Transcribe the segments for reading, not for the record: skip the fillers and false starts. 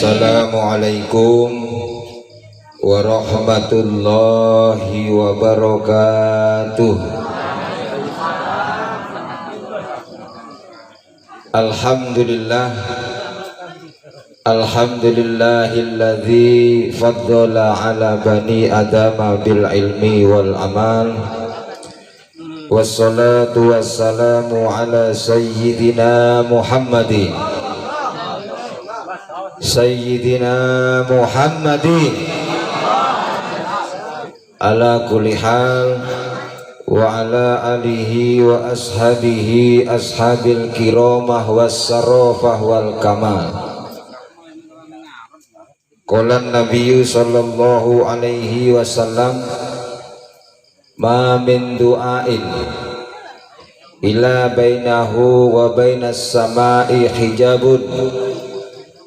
Assalamualaikum warahmatullahi wabarakatuh. Alhamdulillah, alhamdulillahilladzi faddala ala bani adama bil ilmi wal amal. Wassalatu wassalamu ala sayyidina Muhammadin ala kulli hal wa ala alihi wa ashabihi ashabil kiramah wassarafah wal kamal. Qala Nabi sallallahu alaihi wasallam, ma min du'ain ila bainahu wa bainas samai hijabun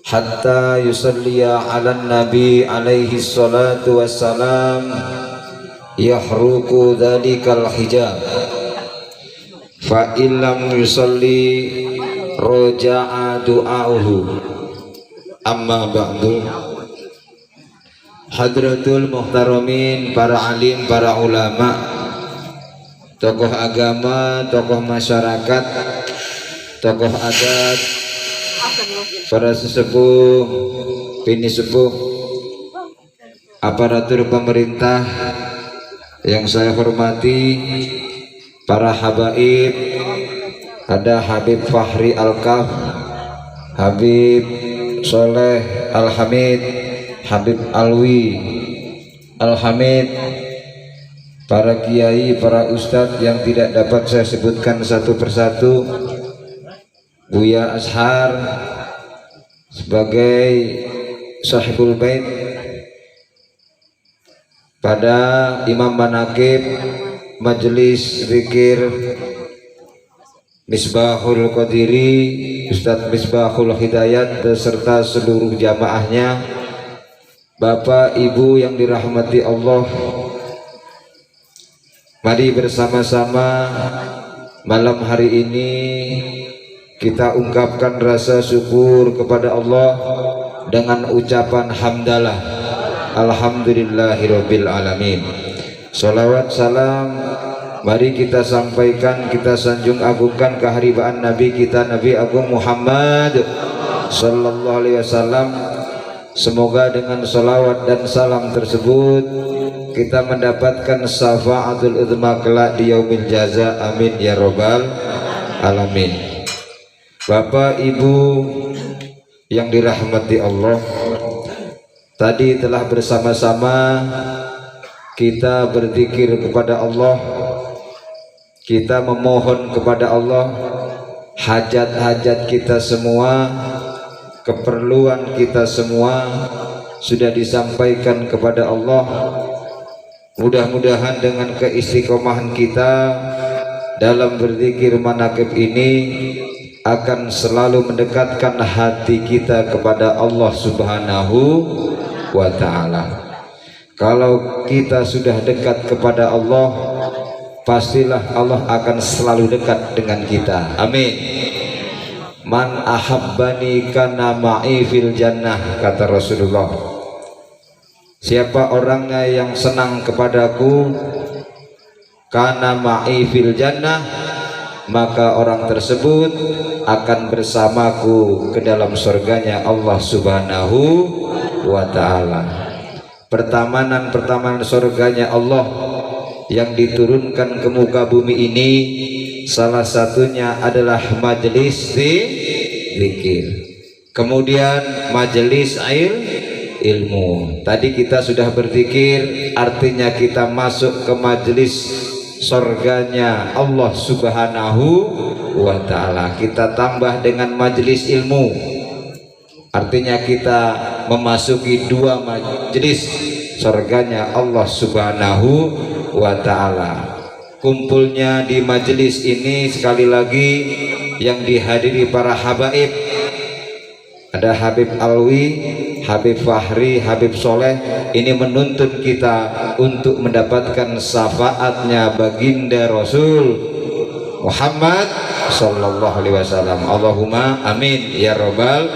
hatta yusalliya ala nabi alaihi salatu wassalam yahruku dhalikal hijab fa illam yusalli roja'a du'auhu. Amma ba'du. Hadratul muhtaramin, para alim, para ulama, tokoh agama, tokoh masyarakat, tokoh adat, para sesepuh, bini sepuh, aparatur pemerintah yang saya hormati, para habaib, ada Habib Fahri Al-Kaf, Habib Soleh Al-Hamid, Habib Alwi Al-Hamid, para kiai, para ustadz yang tidak dapat saya sebutkan satu persatu, Buya Ashar sebagai sahibul bait, pada Imam Manaqib Majelis Zikir Misbahul Qadiri, Ustadz Misbahul Hidayat beserta seluruh jamaahnya, Bapak Ibu yang dirahmati Allah. Mari bersama-sama malam hari ini kita ungkapkan rasa syukur kepada Allah dengan ucapan hamdalah, alhamdulillahirabbil alamin. Salawat salam mari kita sampaikan, kita sanjung agungkan keharibaan Nabi kita, Nabi Agung Muhammad sallallahu alaihi wasallam. Semoga dengan salawat dan salam tersebut kita mendapatkan syafaatul uzma kelak di yaumil jaza. Amin ya robbal alamin. Bapak Ibu yang dirahmati Allah, tadi telah bersama-sama kita berzikir kepada Allah, kita memohon kepada Allah hajat-hajat kita semua, keperluan kita semua sudah disampaikan kepada Allah. Mudah-mudahan dengan keistiqomahan kita dalam berzikir manaqib ini akan selalu mendekatkan hati kita kepada Allah Subhanahu wa ta'ala. Kalau kita sudah dekat kepada Allah, pastilah Allah akan selalu dekat dengan kita. Amin. Man ahabbani kana ma'i fil jannah, kata Rasulullah. Siapa orangnya yang senang kepadaku, kana ma'i fil jannah, maka orang tersebut akan bersamaku ke dalam surganya Allah Subhanahu wa ta'ala. Pertamanan surganya Allah yang diturunkan ke muka bumi ini, salah satunya adalah majelis zikir, kemudian majelis ilmu. Tadi kita sudah berzikir, artinya kita masuk ke majelis surganya Allah Subhanahu wa ta'ala. Kita tambah dengan majelis ilmu, artinya kita memasuki dua majelis surganya Allah Subhanahu wa ta'ala. Kumpulnya di majelis ini sekali lagi yang dihadiri para habaib, ada Habib Alwi, Habib Fahri, Habib Soleh. Ini menuntun kita untuk mendapatkan syafaatnya baginda Rasul Muhammad sallallahu alaihi wasallam. Allahumma amin ya robbal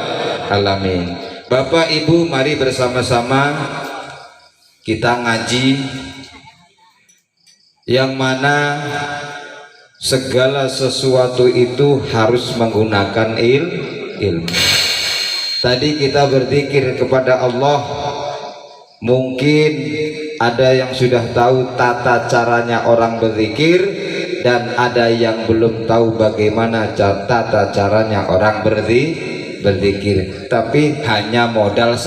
alamin. Bapak Ibu, mari bersama-sama kita ngaji, yang mana segala sesuatu itu harus menggunakan ilmu. Tadi kita berzikir kepada Allah, mungkin ada yang sudah tahu tata caranya orang berzikir, dan ada yang belum tahu bagaimana tata caranya orang berzikir. Tapi hanya modal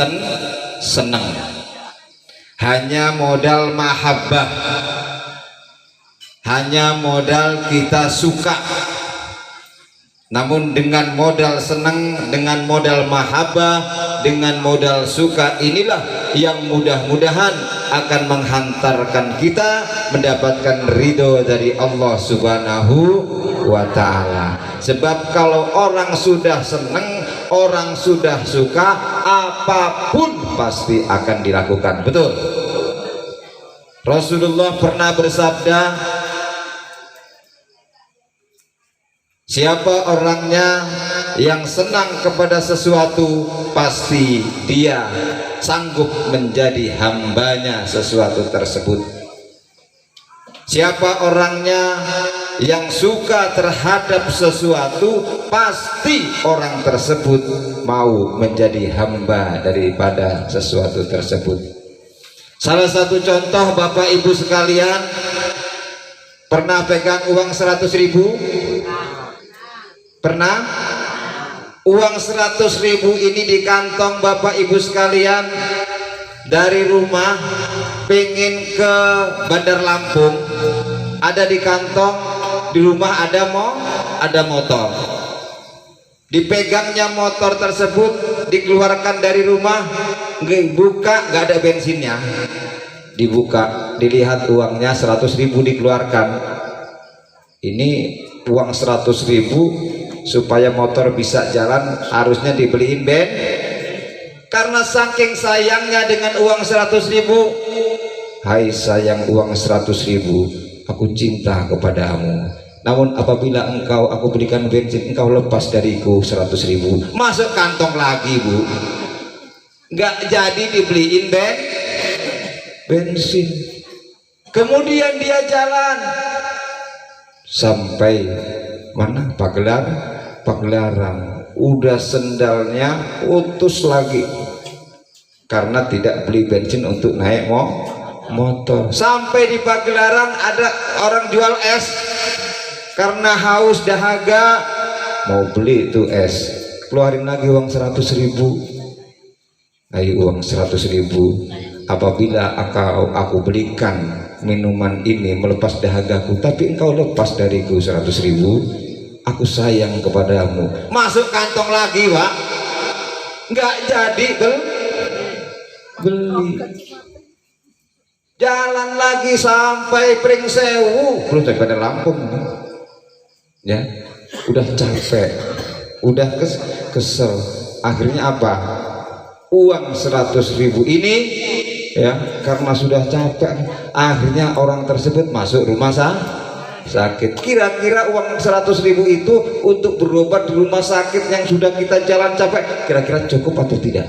senang, hanya modal mahabbah, hanya modal kita suka. Namun dengan modal senang, dengan modal mahabbah, dengan modal suka, inilah yang mudah-mudahan akan menghantarkan kita mendapatkan ridho dari Allah Subhanahu wa ta'ala. Sebab kalau orang sudah senang, orang sudah suka, apapun pasti akan dilakukan. Betul? Rasulullah pernah bersabda, siapa orangnya yang senang kepada sesuatu, pasti dia sanggup menjadi hambanya sesuatu tersebut. Siapa orangnya yang suka terhadap sesuatu, pasti orang tersebut mau menjadi hamba daripada sesuatu tersebut. Salah satu contoh, Bapak Ibu sekalian, pernah pegang uang 100.000? Pernah? Uang 100.000 ini di kantong Bapak Ibu sekalian, dari rumah pengen ke Bandar Lampung, ada di kantong, di rumah ada motor, dipegangnya motor tersebut, dikeluarkan dari rumah, buka, nggak ada bensinnya, dibuka, dilihat uangnya 100.000 dikeluarkan. Ini uang 100.000 supaya motor bisa jalan harusnya dibeliin karena saking sayangnya dengan uang 100.000. Hai sayang uang 100.000, aku cinta kepadamu, namun apabila aku belikan bensin, engkau lepas dariku 100.000. Masuk kantong lagi, Bu, nggak jadi dibeliin bensin. Kemudian dia jalan sampai mana? Pagelaran, udah sendalnya putus lagi karena tidak beli bensin untuk naik motor. Sampai di Pagelaran ada orang jual es, karena haus dahaga mau beli itu es, keluarin lagi uang 100.000. Ayo uang 100.000, apabila aku belikan minuman ini melepas dahagaku, tapi engkau lepas dariku 100.000, aku sayang kepadamu. Masuk kantong lagi, Pak, nggak jadi beli. Jalan lagi sampai Pringsewu, belum sampai Bandar Lampung ya, udah capek, udah kesel. Akhirnya apa? Uang 100.000 ini ya, karena sudah capek, akhirnya orang tersebut masuk rumah sakit. Kira-kira uang 100.000 itu untuk berobat di rumah sakit yang sudah kita jalan capek, kira-kira cukup atau tidak?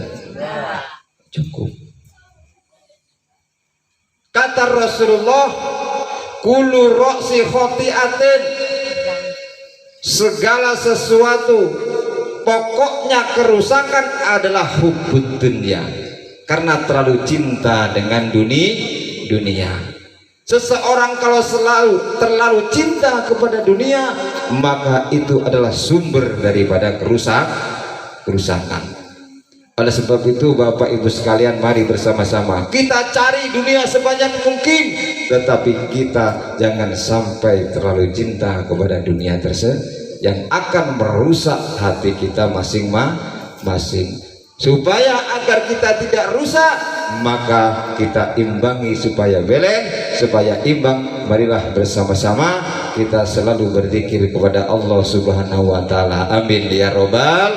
Cukup. Kata Rasulullah, kullu ra'si khoti'atin, segala sesuatu pokoknya kerusakan adalah hubbud dunya, karena terlalu cinta dengan dunia. Seseorang kalau terlalu cinta kepada dunia, maka itu adalah sumber daripada kerusakan. Oleh sebab itu Bapak Ibu sekalian, mari bersama-sama kita cari dunia sebanyak mungkin, tetapi kita jangan sampai terlalu cinta kepada dunia tersebut yang akan merusak hati kita masing-masing. Supaya agar kita tidak rusak, maka kita imbangi supaya beleng, supaya imbang. Marilah bersama-sama kita selalu berzikir kepada Allah Subhanahu wa ta'ala. Amin ya robbal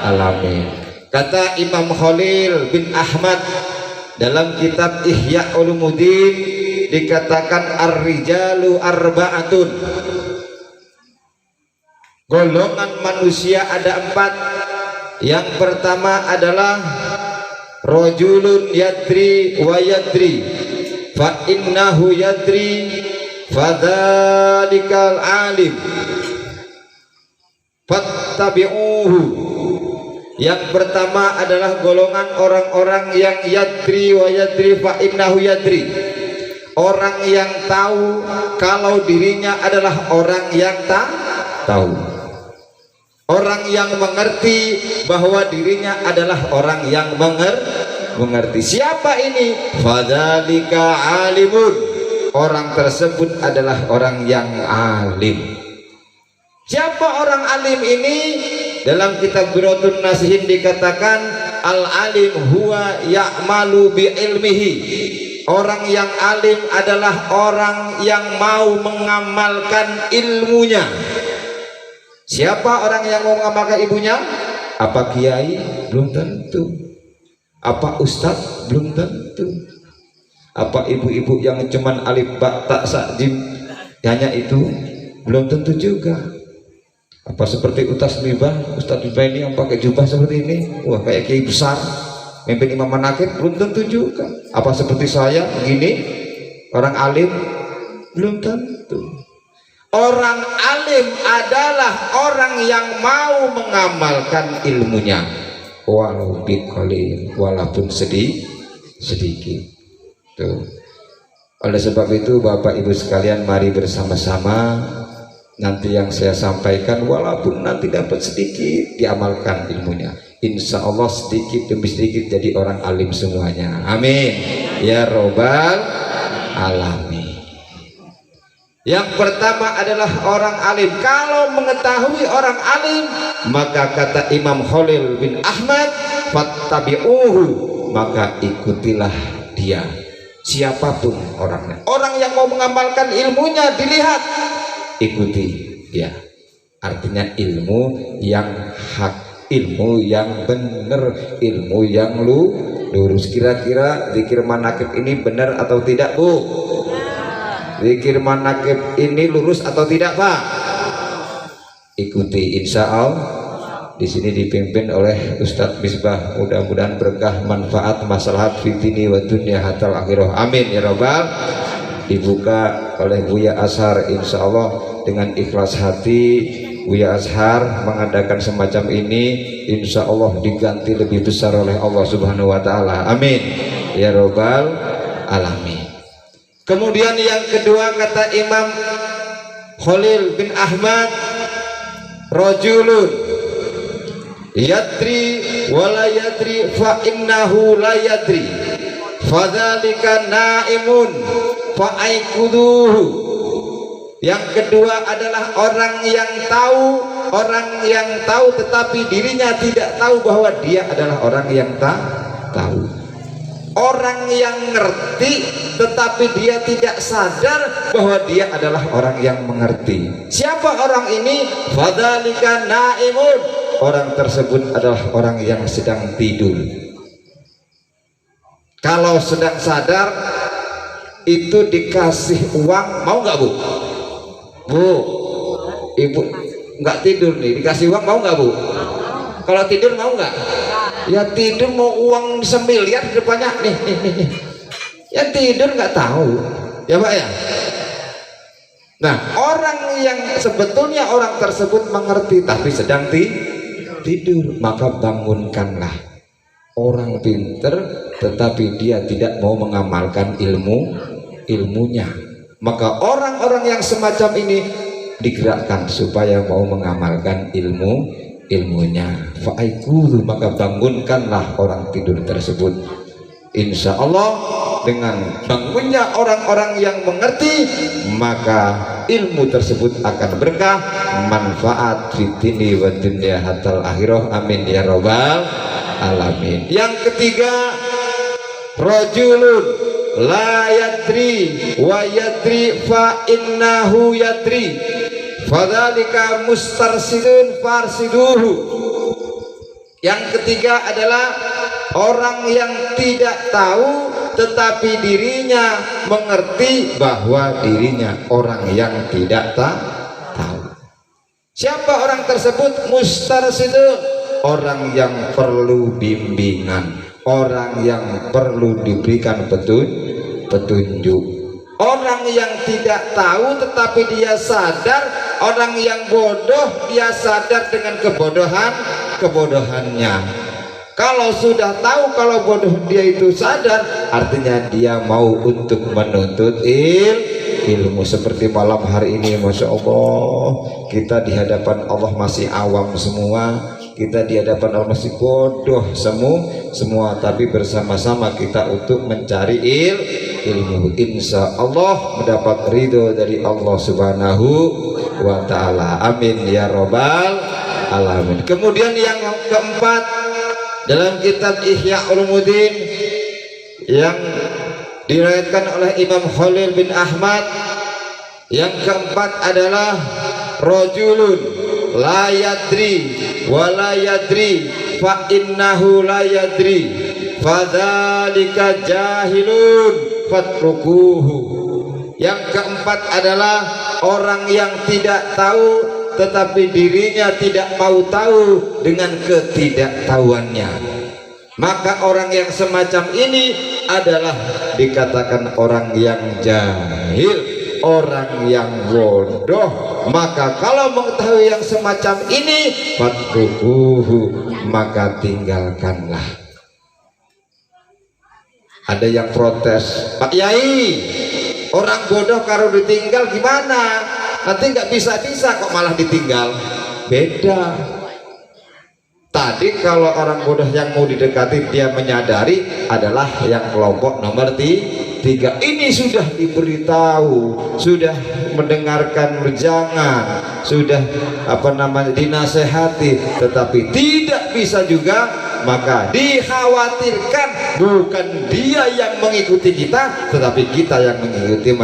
alamin. Kata Imam Khalil bin Ahmad dalam kitab Ihya Ulumuddin, dikatakan ar-rijalu arba'atun, golongan manusia ada 4. Yang pertama adalah rajulun yadri wa yadri fa innahu yadri fadzalikal alim fattabi'uhu. Yang pertama adalah golongan orang-orang yang yadri wa yadri fa innahu yadri, orang yang tahu kalau dirinya adalah orang yang tahu, orang yang mengerti bahwa dirinya adalah orang yang mengerti. Siapa ini? Fadzalika alimun, orang tersebut adalah orang yang alim. Siapa orang alim ini? Dalam kitab Birotun Nasihin dikatakan al-alim huwa ya'malu bi ilmihi. Orang yang alim adalah orang yang mau mengamalkan ilmunya. Siapa orang yang mau mengamalkan ilmunya? Apa kiai? Belum tentu. Apa ustadz? Belum tentu. Apa ibu-ibu yang cuman alif ba ta sa jim hanya itu? Belum tentu juga. Apa seperti Ustadz Mibah ini yang pakai jubah seperti ini, wah kayak kiai besar mimpin imam manakib? Belum tentu juga. Apa seperti saya begini orang alim? Belum tentu. Orang alim adalah orang yang mau mengamalkan ilmunya walau biqalil, walaupun sedikit. Tuh. Oleh sebab itu Bapak Ibu sekalian, mari bersama-sama nanti yang saya sampaikan walaupun nanti dapat sedikit diamalkan ilmunya, insya Allah sedikit demi sedikit jadi orang alim semuanya. Amin ya robbal alamin. Yang pertama adalah orang alim. Kalau mengetahui orang alim, maka kata Imam Khalil bin Ahmad, fattabi'uhu, maka ikutilah dia, siapapun orangnya. Orang yang mau mengamalkan ilmunya dilihat, ikuti dia. Artinya ilmu yang hak, ilmu yang benar, ilmu yang lurus. Kira-kira zikir manakib ini benar atau tidak, Bu? Zikir manakib ini lurus atau tidak, Pak? Ikuti, insya Allah. Di sini dipimpin oleh Ustadz Misbah. Mudah-mudahan berkah, manfaat, maslahat fitini wa dunya hatal akhirah. Amin ya robbal. Dibuka oleh Buya Ashar, insya Allah dengan ikhlas hati. Buya Ashar mengadakan semacam ini, insya Allah diganti lebih besar oleh Allah Subhanahu wa Ta'ala. Amin ya robbal alamin. Kemudian yang kedua kata Imam Khalil bin Ahmad, rajulun yadri wala yadri fa innahu la yadri fadzalika naimun fa aikuduhu. Yang kedua adalah orang yang tahu tetapi dirinya tidak tahu bahwa dia adalah orang yang tahu. Orang yang ngerti tetapi dia tidak sadar bahwa dia adalah orang yang mengerti. Siapa orang ini? Fadzalika naimun, orang tersebut adalah orang yang sedang tidur. Kalau sedang sadar itu dikasih uang, mau nggak, Bu? Bu, Ibu nggak tidur nih, dikasih uang mau nggak, Bu? Kalau tidur mau nggak? Ya tidur mau uang semiliar di depannya nih. Ya tidur nggak tahu, ya Pak ya. Nah, orang yang sebetulnya orang tersebut mengerti tapi sedang tidur, maka bangunkanlah. Orang pinter tetapi dia tidak mau mengamalkan ilmunya, maka orang-orang yang semacam ini digerakkan supaya mau mengamalkan ilmunya. Fa'aikudu, maka bangunkanlah orang tidur tersebut. Insya Allah dengan bangunnya orang-orang yang mengerti, maka ilmu tersebut akan berkah, manfaat fitini wa dunya hatal akhirah. Amin ya robbal alamin. Yang ketiga, rajulun la yadri wa yadri fa innahu yadri fadzalika mustarsidun farsiduhu. Yang ketiga adalah orang yang tidak tahu tetapi dirinya mengerti bahwa dirinya orang yang tidak tahu. Siapa orang tersebut? Mustarsidun, orang yang perlu bimbingan, orang yang perlu diberikan petunjuk, orang yang tidak tahu tetapi dia sadar, orang yang bodoh dia sadar dengan kebodohannya. Kalau sudah tahu kalau bodoh dia itu sadar, artinya dia mau untuk menuntut ilmu. Seperti malam hari ini, Masya Allah, kita di hadapan Allah masih awam semua, kita di hadapan Allah masih bodoh semua, tapi bersama-sama kita untuk mencari ilmu. Insya Allah mendapat ridho dari Allah Subhanahu wa Ta'ala. Amin ya Rabbal Alamin. Kemudian yang keempat, dalam kitab Ihya Ulumuddin yang diriwayatkan oleh Imam Khalil bin Ahmad, yang keempat adalah rajulun la yadri wa la yadri fa innahu la yadri fadzalika jahilun fatrukuhu. Yang keempat adalah orang yang tidak tahu tetapi dirinya tidak mau tahu dengan ketidaktahuannya. Maka orang yang semacam ini adalah dikatakan orang yang jahil, orang yang bodoh. Maka kalau mengetahui yang semacam ini, fatrukuhu, maka tinggalkanlah. Ada yang protes, Pak Yai, orang bodoh kalau ditinggal gimana? Nanti nggak bisa-bisa kok malah ditinggal. Beda. Tadi kalau orang bodoh yang mau didekati dia menyadari adalah yang kelompok nomor 3. Ini sudah diberitahu, sudah mendengarkan wejangan, sudah dinasehati, tetapi tidak bisa juga, maka dikhawatirkan bukan dia yang mengikuti kita, tetapi kita yang mengikuti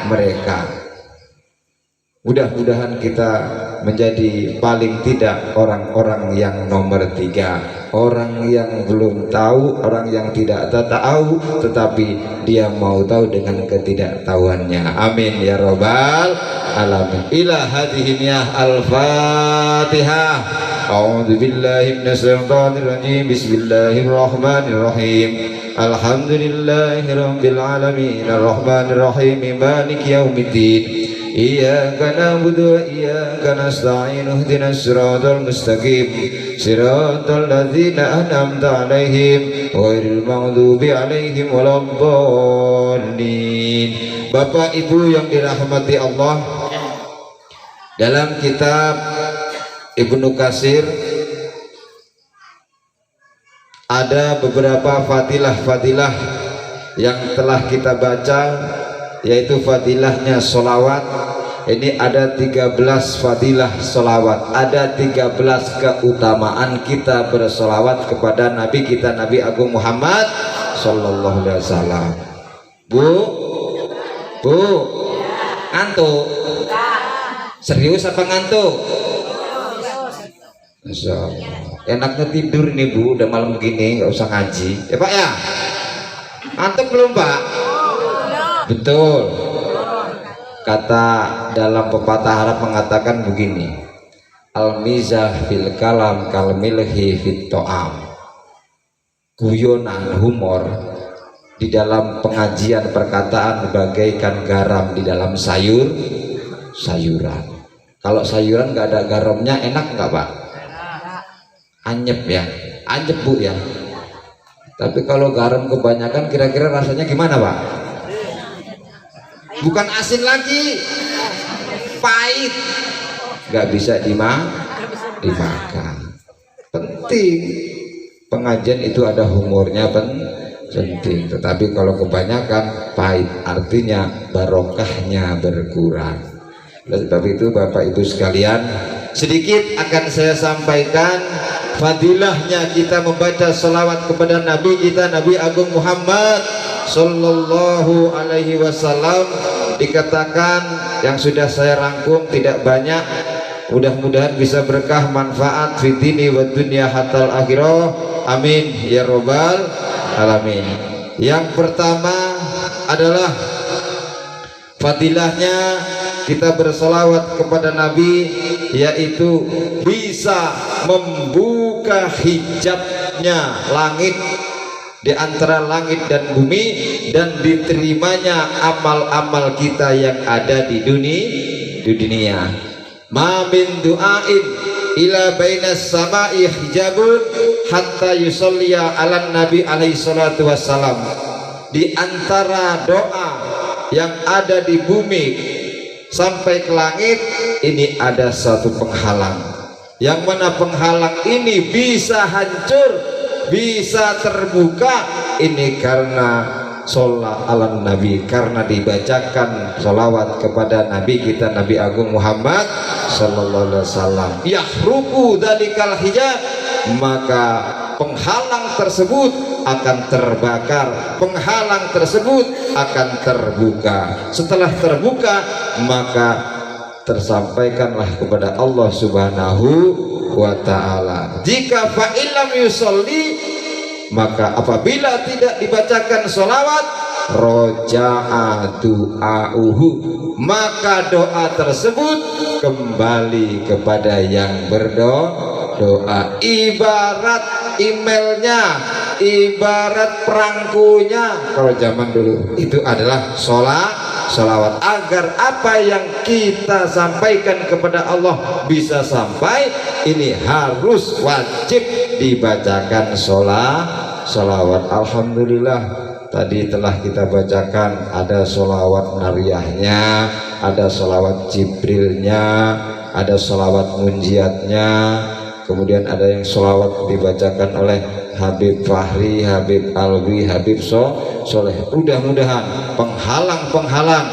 mereka. Mudah-mudahan kita menjadi paling tidak orang-orang yang nomor 3, orang yang belum tahu, orang yang tidak tahu tetapi dia mau tahu dengan ketidaktahuannya. Amin ya Rabbal Alamin. Ila hadhihi al-Fatihah. A'udzu billahi minasyaitonir rajim. Bismillahirrahmanirrahim. Alhamdulillahirabbil alamin arrahmanir rahim maliki yaumiddin. Iyyaka na'budu wa iyyaka nasta'in ihdinas siratal mustaqim siratal ladzina an'amta 'alaihim ghairil maghdubi 'alaihim waladdallin. Bapak Ibu yang dirahmati Allah, dalam kitab Ibnu Katsir ada beberapa fadilah-fadilah yang telah kita baca, yaitu fadilahnya sholawat. Ini ada 13 fadilah sholawat, ada 13 keutamaan kita bersolawat kepada Nabi kita, Nabi Agung Muhammad Sallallahu Alaihi Wasallam. Bu, ngantuk? Serius apa ngantuk? Masya Allah. Enaknya tidur ini Bu, udah malam begini nggak usah ngaji ya Pak ya. Ngantuk belum Pak? Betul. Kata dalam pepatah Arab mengatakan begini, al-mizah fil kalam kal milhi fit to'am. Guyonan, humor di dalam pengajian perkataan bagaikan garam di dalam sayuran. Kalau sayuran nggak ada garamnya enak nggak Pak? Anyep ya, anyep Bu ya. Tapi kalau garam kebanyakan kira-kira rasanya gimana Pak? Bukan asin lagi, pahit, nggak bisa dimakan. Penting pengajian itu ada humornya, penting. Tetapi kalau kebanyakan pahit, artinya barokahnya berkurang. Oleh sebab itu Bapak Ibu sekalian, sedikit akan saya sampaikan fadilahnya kita membaca selawat kepada Nabi kita, Nabi Agung Muhammad Sallallahu Alaihi Wasallam. Dikatakan yang sudah saya rangkum tidak banyak, mudah-mudahan bisa berkah manfaat fitini wa dunya hatal akhirah. Amin ya Rabbal Alamin. Yang pertama adalah fadilahnya kita bersolawat kepada Nabi, yaitu bisa membuat terbuka hijabnya langit di antara langit dan bumi, dan diterimanya amal-amal kita yang ada di dunia. Ma min du'ain ila bainas sama'i hijabun hatta yusalliya ala nabi alaihi salatu wassalam. Di antara doa yang ada di bumi sampai ke langit ini ada satu penghalang, yang mana penghalang ini bisa hancur, bisa terbuka, ini karena sholat ala nabi, karena dibacakan sholawat kepada nabi kita, Nabi Agung Muhammad sallallahu alaihi wasallam. Yahruku dalikal hijab, maka penghalang tersebut akan terbakar, penghalang tersebut akan terbuka. Setelah terbuka, maka tersampaikanlah kepada Allah Subhanahu wa ta'ala. Jika fa'ilam yusolli, maka apabila tidak dibacakan sholawat, roja'a du'a'uhu, maka doa tersebut kembali kepada yang berdoa. Ibarat emailnya, ibarat perangkunya kalau zaman dulu, itu adalah sholawat, agar apa yang kita sampaikan kepada Allah bisa sampai. Ini harus wajib dibacakan sholawat. Alhamdulillah, tadi telah kita bacakan, ada sholawat nariyahnya, ada sholawat Jibrilnya, ada sholawat munjiatnya, kemudian ada yang sholawat dibacakan oleh Habib Fahri, Habib Alwi, Habib Soleh. Mudah-mudahan penghalang-penghalang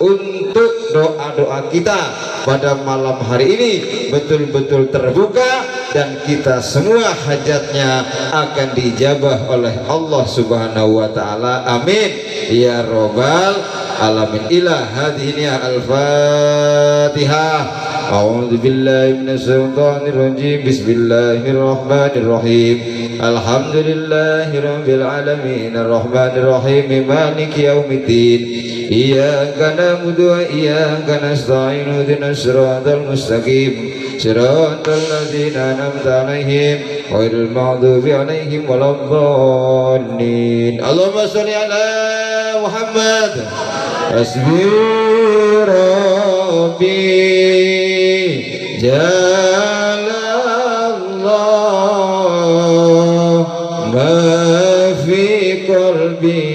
untuk doa-doa kita pada malam hari ini betul-betul terbuka, dan kita semua hajatnya akan dijabah oleh Allah Subhanahu wa ta'ala. Amin ya robbal alamin. Ila hadhihi al-Fatihah. A'udzu billahi minasyaitonir rajim. Bismillahirrahmanirrahim. Alhamdulillahi rabbil alamin, arrahmanir rahim, maliki yaumiddin. Iyyaka na'budu wa iyyaka nasta'in. Ihdinas siratal mustaqim, siratal ladzina an'amta 'alaihim ghairil maghdubi 'alaihim waladdallin. Allahumma shalli ala Muhammad. Hasbi rabbi jalallah ma fi qalbi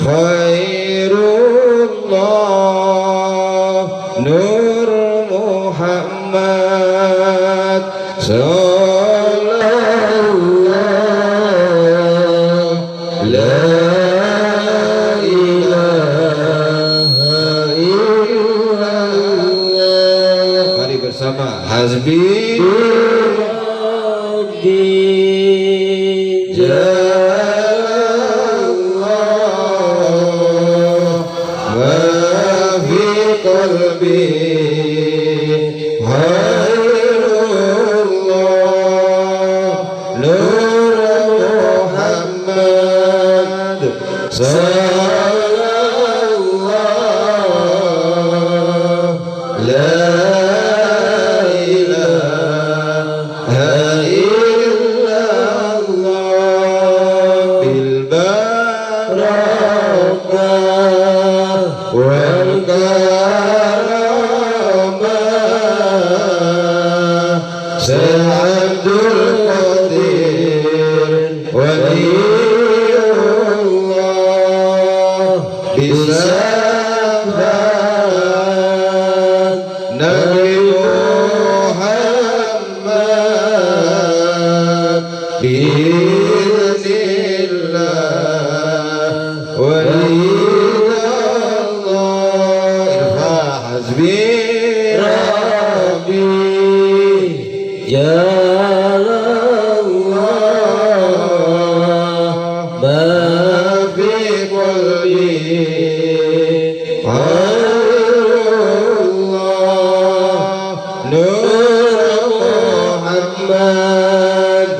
khairullah nur Muhammad sallallahu la ilaha illallah. Mari bersama. Hasbi rabbi jalallah ma fi qalbi khairullah nur Muhammad sallallahu la ilaha illallah bil barakah wal karamah Abdul Qadir waliyullah bisabat Nabi Muhammad biiznillah waliyullah. Irfa hasbi rabbi ya Allah ma fi qalbi khairullah nur Muhammad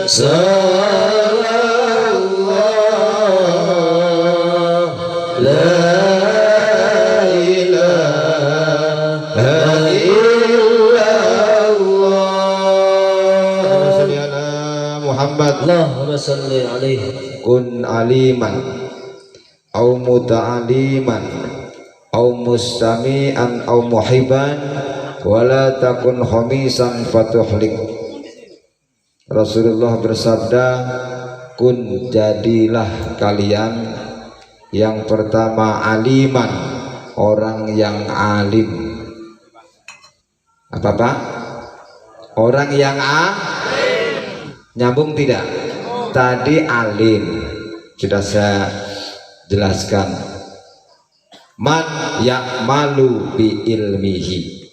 sallallahu la ilaha illallah Muhammad. Allahumma salli alaihi. Kun aliman au muta'aliman au mustami'an au muhiban wala takun khamisan fatuhlik. Rasulullah bersabda, kun jadilah kalian yang pertama aliman, orang yang alim. Apa Pak? Orang yang nyambung tidak? Tadi alim sudah saya jelaskan. Man ya'malu bi ilmihi.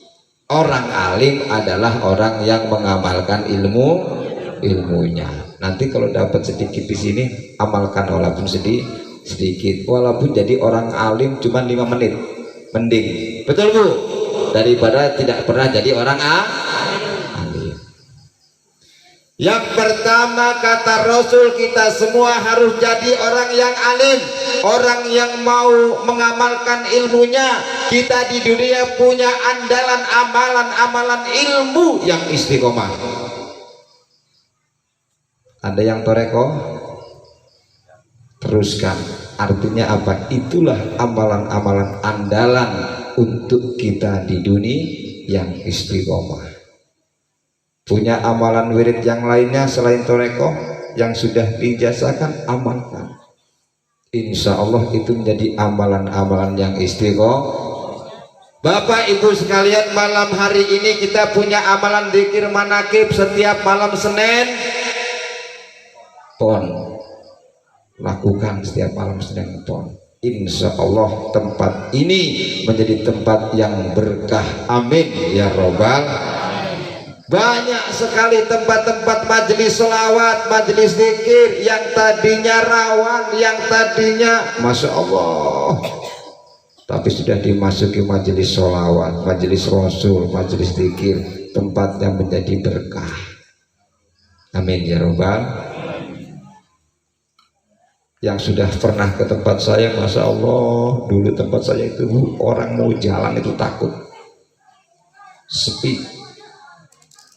Orang alim adalah orang yang mengamalkan ilmunya. Nanti kalau dapat sedikit di sini, amalkan walaupun sedikit. Walaupun jadi orang alim cuma 5 menit, mending. Betul Bu? Daripada tidak pernah jadi orang alim. Yang pertama kata Rasul, kita semua harus jadi orang yang alim, orang yang mau mengamalkan ilmunya. Kita di dunia punya andalan amalan ilmu yang istiqomah. Ada yang toreko? Teruskan. Artinya apa? Itulah amalan-amalan andalan untuk kita di dunia yang istiqomah. Punya amalan wirid yang lainnya selain toreko yang sudah dijazakan, amalkan. Insya Allah itu menjadi amalan-amalan yang istiqomah. Bapak Ibu sekalian, malam hari ini kita punya amalan dzikir manakib setiap malam Senin. Lakukan setiap malam Senin pon. Insya Allah tempat ini menjadi tempat yang berkah. Amin ya robbal. Banyak sekali tempat-tempat majelis sholawat, majelis zikir yang tadinya rawan, yang tadinya Masya Allah, tapi sudah dimasuki majelis sholawat, majelis rasul, majelis zikir, tempat yang menjadi berkah. Amin ya robbal. Yang sudah pernah ke tempat saya, Masya Allah, dulu tempat saya itu orang mau jalan itu takut, sepi.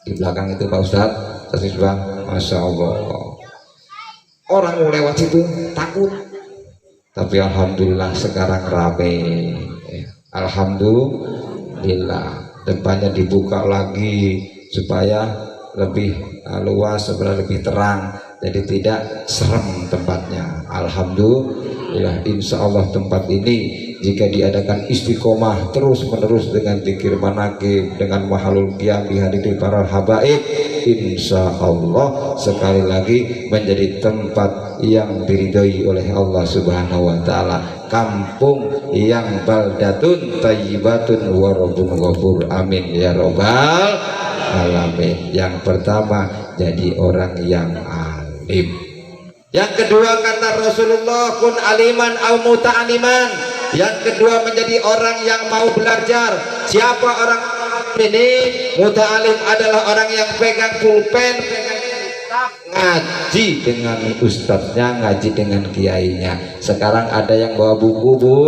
Di belakang itu Pak Ustadz, Masya Allah, orang mau lewat situ takut. Tapi Alhamdulillah sekarang rame. Alhamdulillah, depannya dibuka lagi supaya lebih luas, supaya lebih terang, jadi tidak serem tempatnya. Alhamdulillah, insya Allah tempat ini jika diadakan istiqomah terus menerus dengan zikir manakib, dengan mahalul qiyam dihadiri para habaib, insya Allah sekali lagi menjadi tempat yang diridhoi oleh Allah Subhanahu wa Ta'ala, kampung yang baldatun thayyibatun wa rabbun ghafur. Amin ya robbal alamin. Yang pertama, jadi orang yang alim. Yang kedua kata Rasulullah, kun aliman au muta'aliman. Yang kedua, menjadi orang yang mau belajar. Siapa orang ini? Muta'alim adalah orang yang pegang pulpen, pegang kitab, ngaji dengan ustadznya, ngaji dengan kiainya. Sekarang ada yang bawa buku Bu,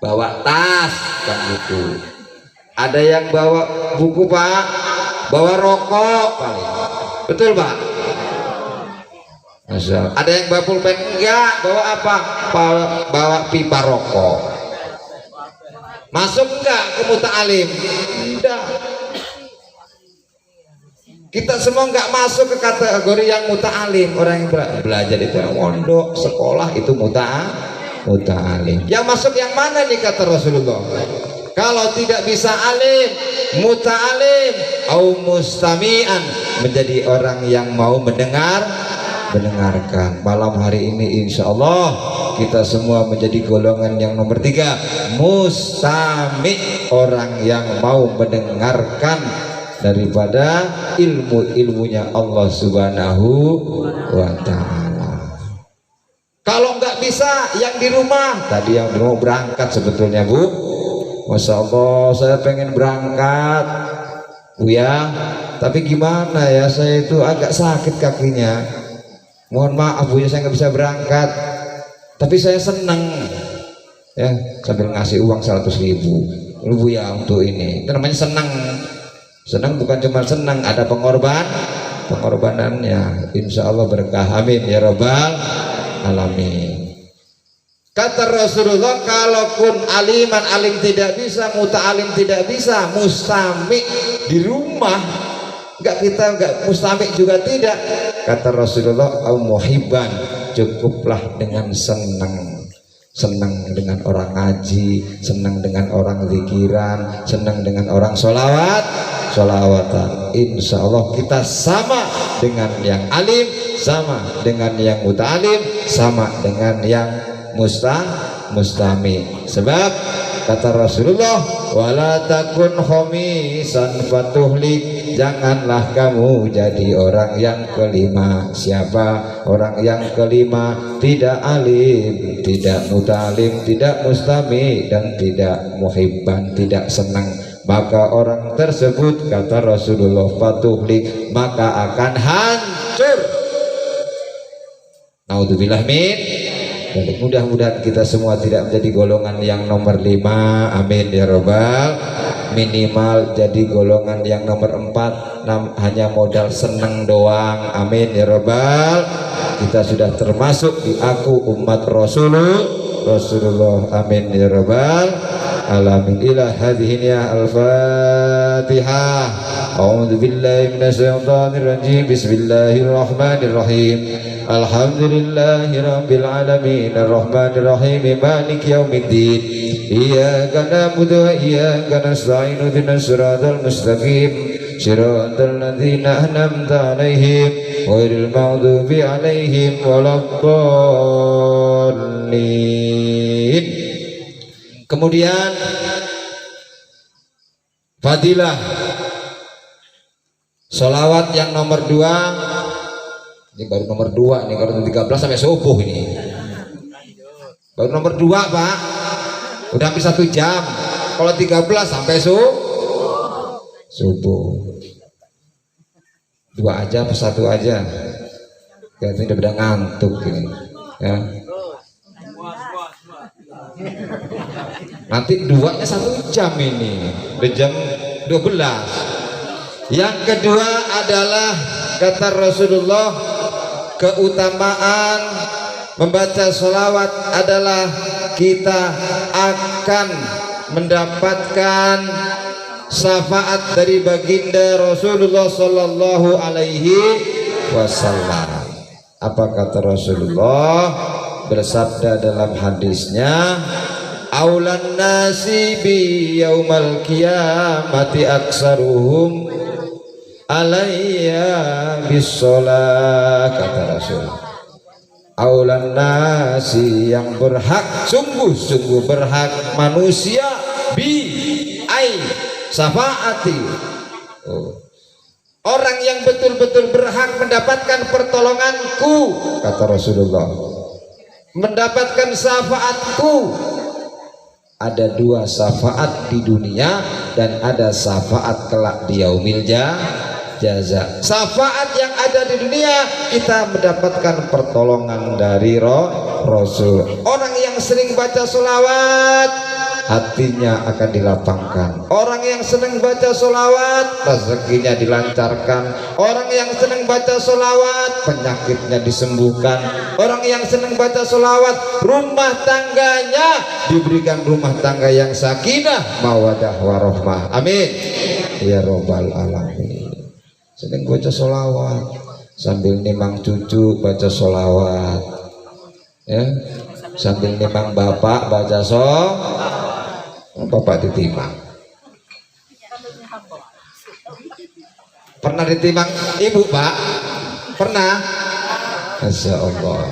bawa tas dan buku. Ada yang bawa buku Pak, bawa rokok paling. Betul Pak? Masya. Ada yang bawa pulpen? Enggak. Bawa apa? Bawa pipa rokok. Masuk enggak ke muta'alim? Enggak. Kita semua enggak masuk ke kategori yang muta'alim. Orang yang belajar itu mondok, sekolah itu muta'alim. Yang masuk yang mana nih kata Rasulullah? Kalau tidak bisa alim, muta'alim au mustami'an, menjadi orang yang mau mendengarkan. Malam hari ini insya Allah kita semua menjadi golongan yang nomor 3, mustami', orang yang mau mendengarkan daripada ilmunya Allah Subhanahu wa Ta'ala. Kalau nggak bisa yang di rumah, tadi yang mau berangkat sebetulnya Bu, Masya Allah saya pengen berangkat Bu ya, tapi gimana ya, saya itu agak sakit kakinya, mohon maaf Bu ya, saya nggak bisa berangkat, tapi saya senang ya, sambil ngasih uang 100.000 Bu ya untuk ini. Itu namanya senang. Senang bukan cuma senang, ada pengorbanannya, insya Allah berkah. Amin ya rabbal alamin. Kata Rasulullah, kalaupun alim tidak bisa, muta'alim tidak bisa, mustami di rumah, enggak mustami juga tidak. Kata Rasulullah, au muhibban, cukuplah dengan senang dengan orang ngaji, senang dengan orang zikiran, senang dengan orang sholawatan. Insya Allah kita sama dengan yang alim, sama dengan yang muta'alim, sama dengan yang mustami. Sebab kata Rasulullah, wala takun khamisan fatuhlik, janganlah kamu jadi orang yang kelima. Siapa orang yang kelima? Tidak alim, tidak mutalim, tidak mustami, dan tidak muhibban, tidak senang. Maka orang tersebut, kata Rasulullah, fatuhlik, maka akan hancur. Naudzubillah min. Mudah-mudahan kita semua tidak menjadi golongan yang nomor 5. Amin ya robbal. Minimal jadi golongan yang nomor 4, hanya modal seneng doang. Amin ya robbal. Kita sudah termasuk di aku umat Rasulullah. Amin ya robbal alamin. Ila hadhihi al-Fatihah. A'udzu billahi minasyaitonir rajim. Bismillahirrahmanirrahim. Alhamdulillahi rabbil alamin, arrahmanir rahim, maliki yaumiddin. Iyyaka na'budu wa iyyaka nasta'in, ihdinas siratal mustaqim, siratal ladzina an'amta 'alaihim ghairil maghdubi 'alaihim waladdallin. Kemudian fadilah sholawat yang nomor 2. Ini baru nomor 2 nih, kalau 13 sampai subuh ini. Baru nomor 2 Pak, udah hampir 1 jam. Kalau 13 sampai subuh. 2 aja atau 1 aja. Kayaknya udah ngantuk ini. Ya. Nanti 2-nya 1 jam ini, udah jam 12. Yang kedua adalah kata Rasulullah, keutamaan membaca sholawat adalah kita akan mendapatkan syafaat dari baginda Rasulullah Sallallahu Alaihi Wasallam. Apa kata Rasulullah? Bersabda dalam hadisnya, aulan nasi bi yaumal qiyamati aksaruhum alayya bisolah, kata Rasul. Aulan nasi, yang berhak, sungguh-sungguh berhak manusia, bi ai syafaati, orang yang betul-betul berhak mendapatkan pertolonganku, kata Rasulullah, mendapatkan syafaatku. Ada 2 syafaat di dunia dan ada syafaat kelak di yaumil jaza. Syafaat yang ada di dunia, kita mendapatkan pertolongan dari Rasul. Orang yang sering baca sholawat, hatinya akan dilapangkan. Orang yang senang baca sholawat, rezekinya dilancarkan. Orang yang senang baca sholawat, penyakitnya disembuhkan. Orang yang senang baca sholawat, rumah tangganya diberikan rumah tangga yang sakinah, mawadah warohmah. Amin ya robbal alamin. Senang baca sholawat, sambil nimang cucu baca sholawat, ya, sambil nimang bapak baca bapak ditimang. Pernah ditimang ibu Pak? Pernah? Masya Allah.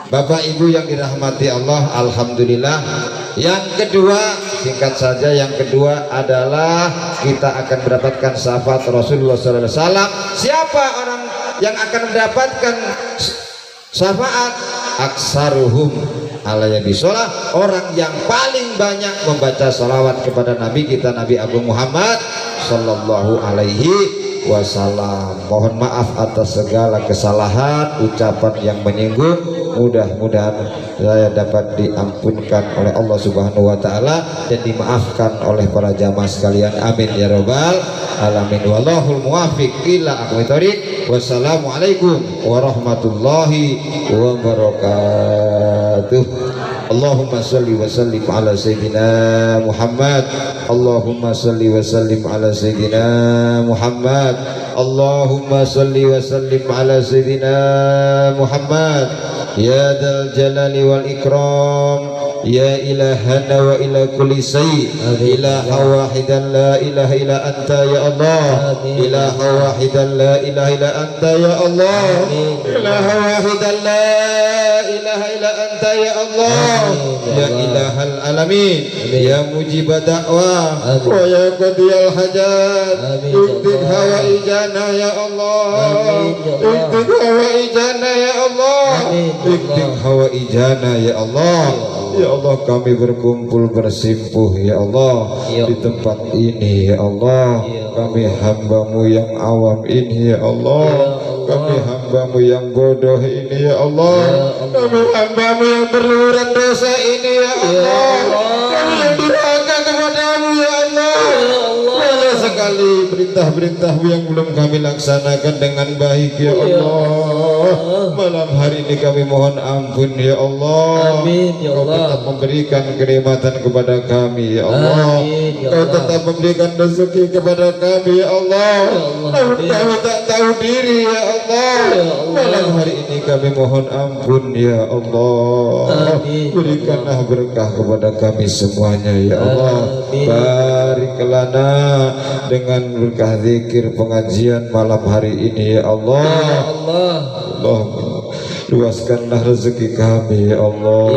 Bapak ibu yang dirahmati Allah, alhamdulillah. Yang kedua, singkat saja, yang kedua adalah kita akan mendapatkan syafaat Rasulullah SAW. Siapa orang yang akan mendapatkan syafaat? Aksaruhum alaihi bisolah, orang yang paling banyak membaca salawat kepada Nabi kita, Nabi Agung Muhammad Sallallahu Alaihi Wasallam. Mohon maaf atas segala kesalahan, ucapan yang menyinggung, mudah-mudahan saya dapat diampunkan oleh Allah Subhanahu wa taala dan dimaafkan oleh para jamaah sekalian. Amin ya rabbal alamin. Wallahul muwaffiq ila aqwamit thoriq. Wassalamualaikum warahmatullahi wabarakatuh. Allahumma salli wa sallim ala sayyidina Muhammad. Allahumma salli wa sallim ala sayyidina Muhammad. Allahumma salli wa sallim ala sayyidina Muhammad. Ya dzal jalali wal ikram, ya ilahana wa ila kulli syai', ilaha wahidan la ilaha illa anta ya Allah, ilaha wahidan la ilaha illa anta ya Allah, ilaha wahidan la ilaha illa anta ya Allah, ya ilahal alamin, ya mujib da'wah wa ya qadiyal hajat, iqdik hawaijana ya Allah, iqdik hawaijana ya Allah, iqdik hawaijana ya Allah. Ya Allah, kami berkumpul bersimpuh ya Allah di tempat ini ya Allah. Kami hamba-Mu yang awam ini ya Allah. Kami hamba-Mu yang bodoh ini ya Allah. Kami hamba-Mu yang berluran dosa ini ya Allah. Kami yang durhaka kepada-Mu ya Allah. Banyak sekali perintah-perintah-Mu yang belum kami laksanakan dengan baik ya Allah. Malam hari ini kami mohon ampun ya Allah. Amin ya Allah. Kau tetap memberikan kenikmatan kepada kami ya Allah. Kau tetap memberikan rezeki kepada kami ya Allah. Namun kami tak tahu diri ya Allah. Malam hari ini kami mohon ampun ya Allah. Berikanlah berkah kepada kami semuanya ya Allah. Barik lana dengan berkah zikir pengajian malam hari ini ya Allah. Allah, luaskanlah rezeki kami ya Allah.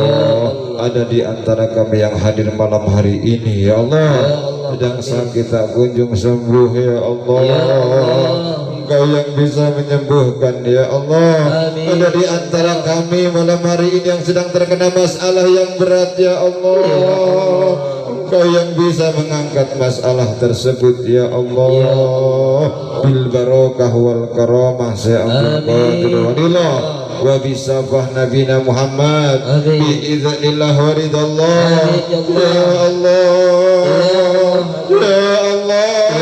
Ada di antara kami yang hadir malam hari ini ya Allah, sedang sakit tak kunjung sembuh ya Allah. Engkau yang bisa menyembuhkan ya Allah. Ada di antara kami malam hari ini yang sedang terkena masalah yang berat ya Allah. Engkau yang bisa mengangkat masalah tersebut ya Allah. Bil barakah wal karamah Abdul Qadir Walillah wa bisafah nabina Muhammad biiznillah wa ridallah. Ya Allah, ya Allah,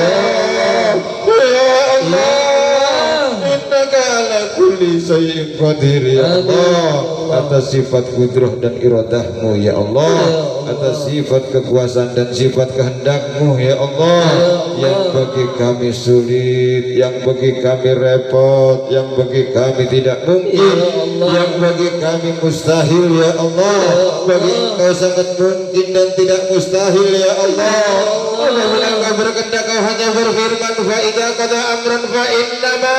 ya Allah, innaka ala kulli syai'in qadir ya Allah. Atas sifat kudrah dan iradahmu ya Allah, atas sifat kekuasaan dan sifat kehendak-Mu ya Allah, yang bagi kami sulit, yang bagi kami repot, yang bagi kami tidak mungkin, yang bagi kami mustahil ya Allah, bagi Engkau sangat mungkin dan tidak mustahil ya Allah. Apabila Engkau berkehendak, Kau hanya berfirman, fa idza qada amran fa innama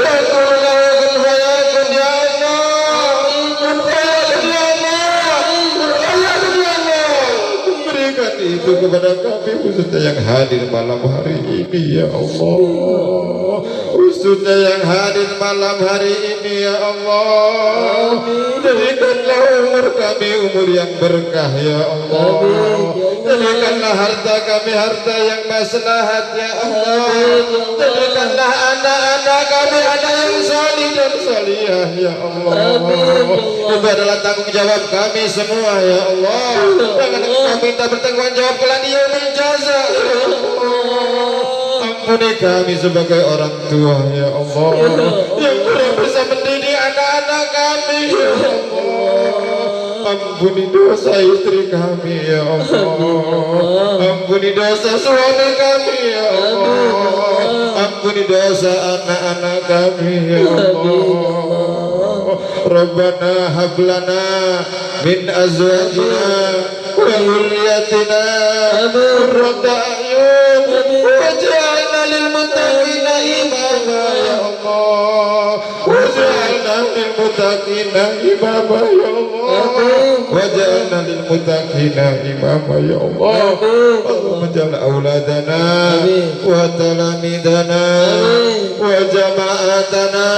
yaqulu lahu kun fayakun ya Allah. Berikan itu kepada kami, khususnya yang hadir malam hari ini ya Allah, khususnya yang hadir malam hari ini ya Allah. Jadikanlah umur kami umur yang berkah ya Allah. Jadikanlah harta kami harta yang maslahat ya Allah. Jadikanlah anak-anak kami anak yang salih dan salihah ya Allah. Itu adalah tanggung jawab kami semua ya Allah. Jangan kami minta bertanggung jawab kelak di yaumil jaza ya Allah. Ampuni kami sebagai orang tua ya Allah, yang belum bisa mendidik anak-anak kami ya Allah. Ampuni dosa istri kami ya Allah. Ampuni dosa suami kami ya Allah. Ampuni dosa anak-anak kami ya Allah. Rabbana hablana min azwajina wa dhurriyyatina qurrata a'yun waj'alna lil muttaqina imama ya Allah. Waj'alna lil muttaqina imama ya Allah. Waj'alna lil muttaqina imama ya Allah. Allahumma ja'al auladana wa talamidana wa jama'atana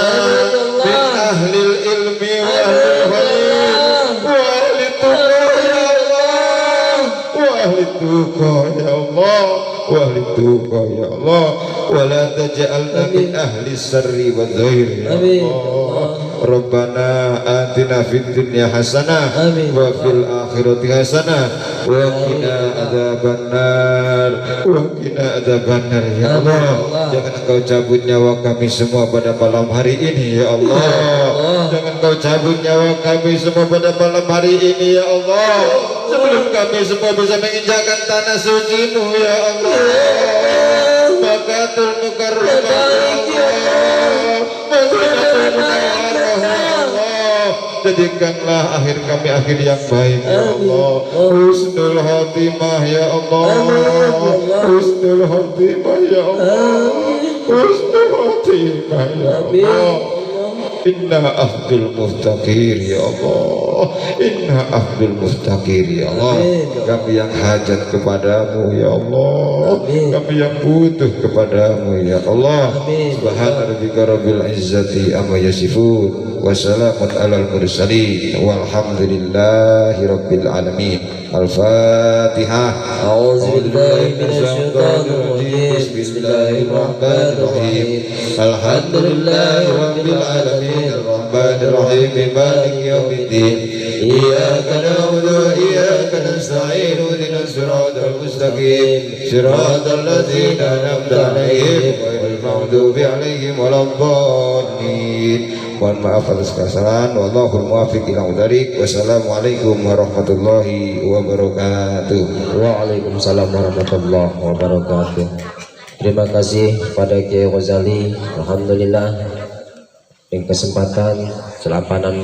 min ahlil ilmi wa ahlil wa ahli tuqa ya Allah, wa ahli tuqa ya Allah, wa ahli tuqa ya Allah, wa la taj'alna min ahli sarri wa dhair ya Allah. Rabbana atina fid dunya hasanah Amin. wa fil akhirati hasanah wa qina adzabannar ya Allah. Jangan Engkau cabut nyawa kami semua pada malam hari ini ya Allah. Jangan Engkau cabut nyawa kami semua pada malam hari ini ya Allah. Sebelum kami semua bisa menginjakkan tanah suci-Mu ya Allah. Makatul mukarramah ya Allah. Madinatul munawwarah ya Allah. Jadikanlah akhir kami akhir yang baik ya Allah. Husnul khatimah ya Allah. Husnul khatimah ya Allah. Husnul khatimah ya Allah. Inna Abdul Muftaqir ya Allah. Inna Abdul Muftaqir ya Allah. Kami yang hajat kepadamu ya Allah. Kami yang butuh kepadamu ya Allah. Subhana rabbika rabbil izzati amma yasifun wa salamun alal mursalin walhamdulillahi rabbil alamin. Al-Fatihah. A'udzubillahi minasyaitonir rajim. Bismillahirrahmanirrahim. Alhamdulillahi rabbil alamin arrahmanir rahim maliki yaumiddin. Iyyaka na'budu wa iyyaka nasta'in ihdinas siratal mustaqim siratal ladzina an'amta 'alaihim ghairil maghdubi 'alaihim waladdallin. Mohon maaf atas kesalahan. Wallahul muwaffiq ila hudhariq. Wassalamualaikum warahmatullahi wabarakatuh. Waalaikumsalam warahmatullahi wabarakatuh. Terima kasih pada Kiai Ghazali. Alhamdulillah, dengan kesempatan selapanan